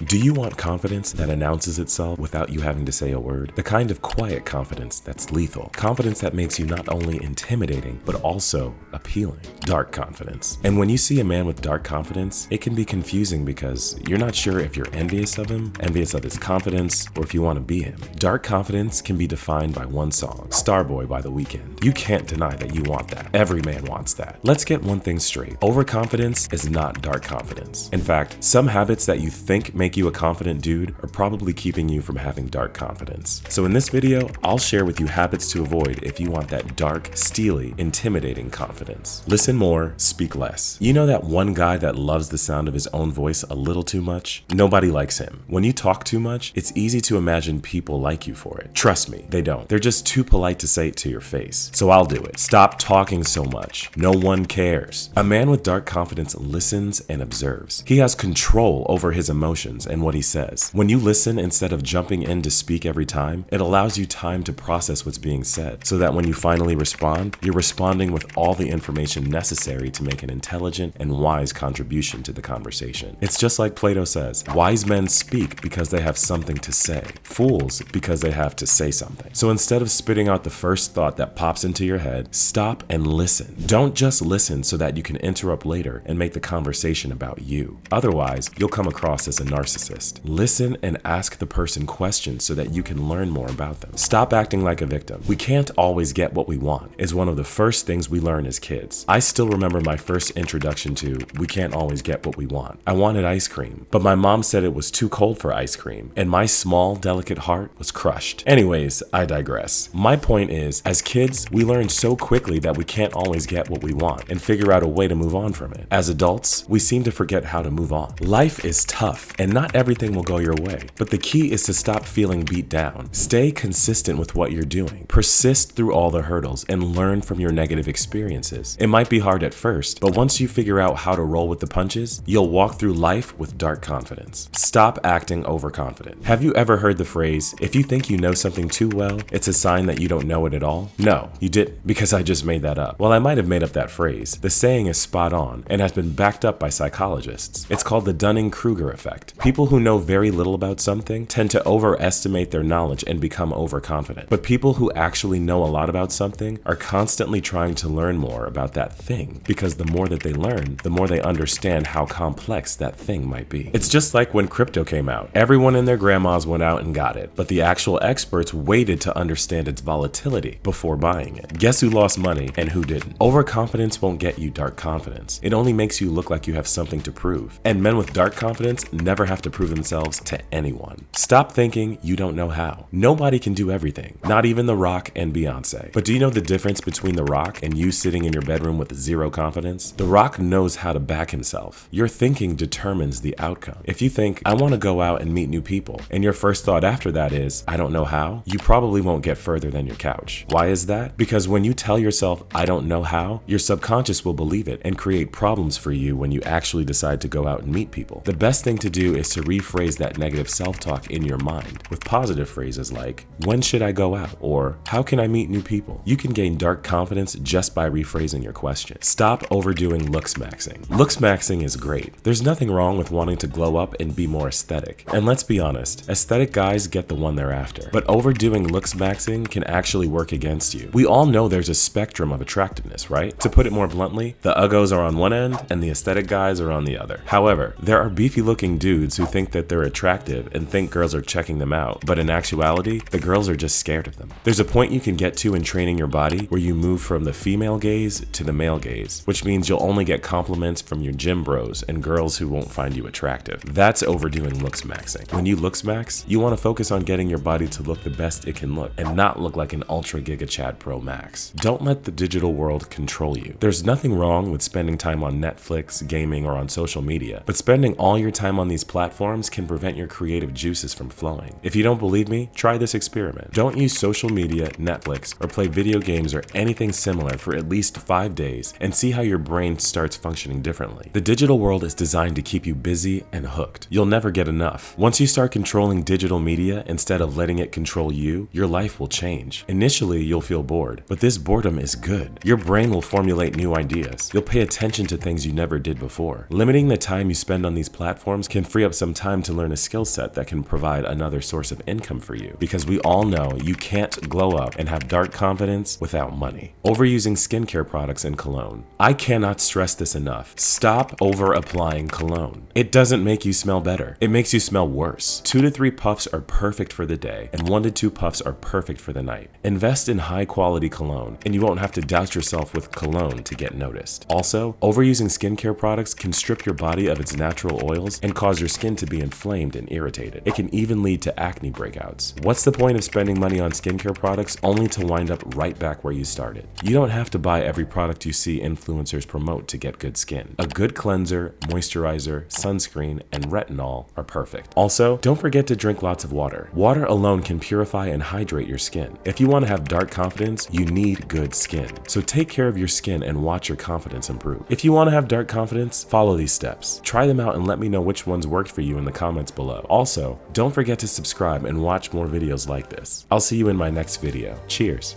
Do you want confidence that announces itself without you having to say a word? The kind of quiet confidence that's lethal. Confidence that makes you not only intimidating, but also appealing. Dark confidence. And when you see a man with dark confidence, it can be confusing because you're not sure if you're envious of him, envious of his confidence, or if you want to be him. Dark confidence can be defined by one song, Starboy by The Weeknd. You can't deny that you want that. Every man wants that. Let's get one thing straight. Overconfidence is not dark confidence. In fact, some habits that you think make you a confident dude are probably keeping you from having dark confidence. So in this video, I'll share with you habits to avoid if you want that dark, steely, intimidating confidence. Listen more, speak less. You know that one guy that loves the sound of his own voice a little too much? Nobody likes him. When you talk too much, it's easy to imagine people like you for it. Trust me, they don't. They're just too polite to say it to your face. So I'll do it. Stop talking so much. No one cares. A man with dark confidence listens and observes. He has control over his emotions and what he says. When you listen instead of jumping in to speak every time, it allows you time to process what's being said, so that when you finally respond, you're responding with all the information necessary to make an intelligent and wise contribution to the conversation. It's just like Plato says, wise men speak because they have something to say, fools because they have to say something. So instead of spitting out the first thought that pops into your head, stop and listen. Don't just listen so that you can interrupt later and make the conversation about you. Otherwise, you'll come across as a narcissist. Listen and ask the person questions so that you can learn more about them. Stop acting like a victim. We can't always get what we want is one of the first things we learn as kids. I still remember my first introduction to we can't always get what we want. I wanted ice cream, but my mom said it was too cold for ice cream, and my small, delicate heart was crushed. Anyways, I digress. My point is, as kids, we learn so quickly that we can't always get what we want and figure out a way to move on from it. As adults, we seem to forget how to move on. Life is tough, and not everything will go your way, but the key is to stop feeling beat down. Stay consistent with what you're doing. Persist through all the hurdles and learn from your negative experiences. It might be hard at first, but once you figure out how to roll with the punches, you'll walk through life with dark confidence. Stop acting overconfident. Have you ever heard the phrase, if you think you know something too well, it's a sign that you don't know it at all? No, you didn't, because I just made that up. Well, I might have made up that phrase. The saying is spot on and has been backed up by psychologists. It's called the Dunning-Kruger effect. People who know very little about something tend to overestimate their knowledge and become overconfident. But people who actually know a lot about something are constantly trying to learn more about that thing, because the more that they learn, the more they understand how complex that thing might be. It's just like when crypto came out. Everyone and their grandmas went out and got it, but the actual experts waited to understand its volatility before buying it. Guess who lost money and who didn't? Overconfidence won't get you dark confidence. It only makes you look like you have something to prove. And men with dark confidence never have to prove themselves to anyone. Stop thinking you don't know how. Nobody can do everything, not even The Rock and Beyonce. But do you know the difference between The Rock and you sitting in your bedroom with zero confidence? The Rock knows how to back himself. Your thinking determines the outcome. If you think, I want to go out and meet new people, and your first thought after that is, I don't know how, you probably won't get further than your couch. Why is that? Because when you tell yourself, I don't know how, your subconscious will believe it and create problems for you when you actually decide to go out and meet people. The best thing to do is to rephrase that negative self-talk in your mind with positive phrases like, when should I go out? Or, how can I meet new people? You can gain dark confidence just by rephrasing your question. Stop overdoing looks maxing. Looks maxing is great. There's nothing wrong with wanting to glow up and be more aesthetic. And let's be honest, aesthetic guys get the one they're after. But overdoing looks maxing can actually work against you. We all know there's a spectrum of attractiveness, right? To put it more bluntly, the uggos are on one end and the aesthetic guys are on the other. However, there are beefy looking dudes who think that they're attractive and think girls are checking them out, but in actuality, the girls are just scared of them. There's a point you can get to in training your body where you move from the female gaze to the male gaze, which means you'll only get compliments from your gym bros and girls who won't find you attractive. That's overdoing looks maxing. When you looks max, you want to focus on getting your body to look the best it can look and not look like an Ultra Giga Chad Pro Max. Don't let the digital world control you. There's nothing wrong with spending time on Netflix, gaming, or on social media, but spending all your time on these platforms can prevent your creative juices from flowing. If you don't believe me, try this experiment. Don't use social media, Netflix, or play video games or anything similar for at least 5 days and see how your brain starts functioning differently. The digital world is designed to keep you busy and hooked. You'll never get enough. Once you start controlling digital media instead of letting it control you, your life will change. Initially, you'll feel bored, but this boredom is good. Your brain will formulate new ideas. You'll pay attention to things you never did before. Limiting the time you spend on these platforms can free free up some time to learn a skill set that can provide another source of income for you, because we all know you can't glow up and have dark confidence without money. Overusing skincare products and cologne. I cannot stress this enough. Stop over applying cologne. It doesn't make you smell better. It makes you smell worse. 2 to 3 puffs are perfect for the day, and 1 to 2 puffs are perfect for the night. Invest in high quality cologne, and you won't have to douse yourself with cologne to get noticed. Also, overusing skincare products can strip your body of its natural oils and cause your skin to be inflamed and irritated. It can even lead to acne breakouts. What's the point of spending money on skincare products only to wind up right back where you started? You don't have to buy every product you see influencers promote to get good skin. A good cleanser, moisturizer, sunscreen, and retinol are perfect. Also, don't forget to drink lots of water. Water alone can purify and hydrate your skin. If you want to have dark confidence, you need good skin. So take care of your skin and watch your confidence improve. If you want to have dark confidence, follow these steps. Try them out and let me know which ones worked for you in the comments below. Also, don't forget to subscribe and watch more videos like this. I'll see you in my next video. Cheers.